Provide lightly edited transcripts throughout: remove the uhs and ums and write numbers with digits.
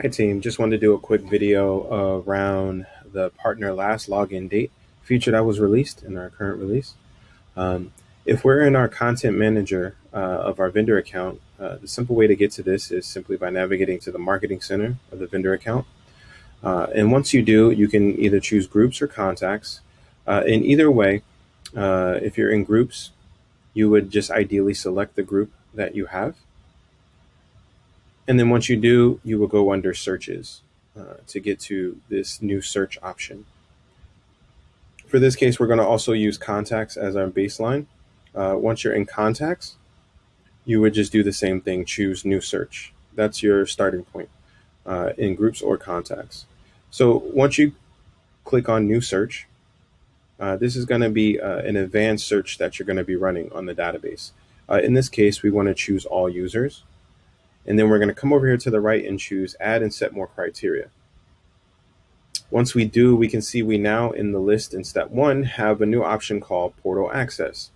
Hi team, just wanted to do a quick video around the partner last login date feature that was released in our current release. Um, if we're in our content manager of our vendor account, the simple way to get to this is simply by navigating to the marketing center of the vendor account. And once you do, you can either choose groups or contacts. In either way, if you're in groups, you would just ideally select the group that you have. And then once you do, you will go under searches to get to this new search option. For this case, we're going to also use contacts as our baseline. Once you're in contacts, you would just do the same thing, choose new search. That's your starting point in groups or contacts. So once you click on new search, this is going to be an advanced search that you're going to be running on the database. In this case, we want to choose all users. And then we're going to come over here to the right and choose add and set more criteria. Once we do, we can see we now in the list in step one have a new option called portal access.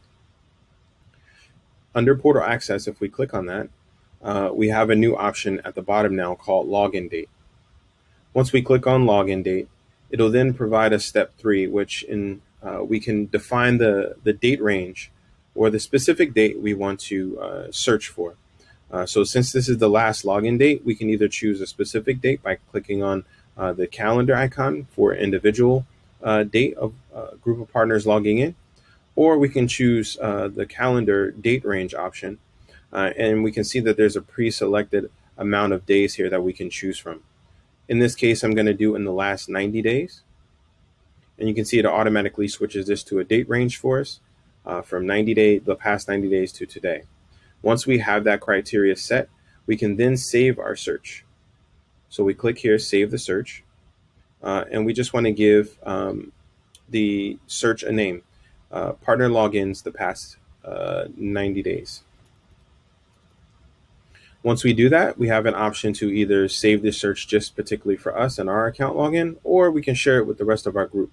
Under portal access, if we click on that, we have a new option at the bottom now called login date. Once we click on login date, it'll then provide us step three, which we can define the date range or the specific date we want to search for. So since this is the last login date, we can either choose a specific date by clicking on the calendar icon for individual date of group of partners logging in, or we can choose the calendar date range option. And we can see that there's a pre-selected amount of days here that we can choose from. In this case, I'm going to do in the last 90 days. And you can see it automatically switches this to a date range for us from the past 90 days to today. Once we have that criteria set, we can then save our search. So we click here, save the search, and we just want to give the search a name, partner logins the past 90 days. Once we do that, we have an option to either save this search just particularly for us and our account login, or we can share it with the rest of our group.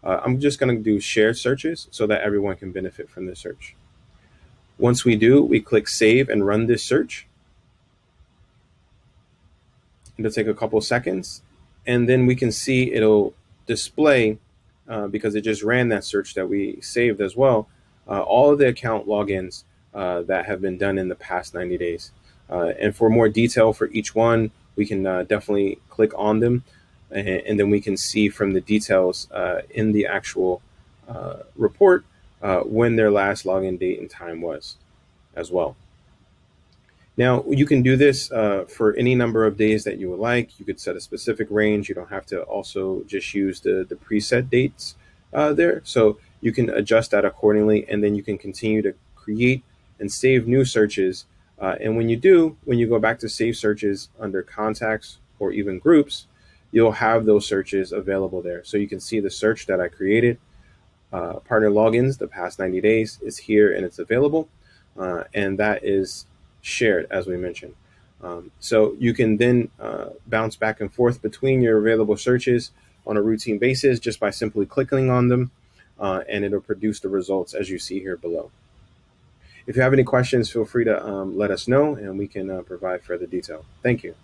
I'm just going to do shared searches so that everyone can benefit from this search. Once we do, we click save and run this search. It'll take a couple seconds, and then we can see it'll display, because it just ran that search that we saved as well, all of the account logins that have been done in the past 90 days. And for more detail for each one, we can definitely click on them, and then we can see from the details in the actual report when their last login date and time was as well. Now, you can do this for any number of days that you would like. You could set a specific range. You don't have to also just use the preset dates there. So you can adjust that accordingly, and then you can continue to create and save new searches. And when you go back to save searches under contacts or even groups, you'll have those searches available there. So you can see the search that I created. Partner logins, the past 90 days is here and it's available. And that is shared, as we mentioned. So you can then bounce back and forth between your available searches on a routine basis just by simply clicking on them, and it'll produce the results as you see here below. If you have any questions, feel free to let us know and we can provide further detail. Thank you.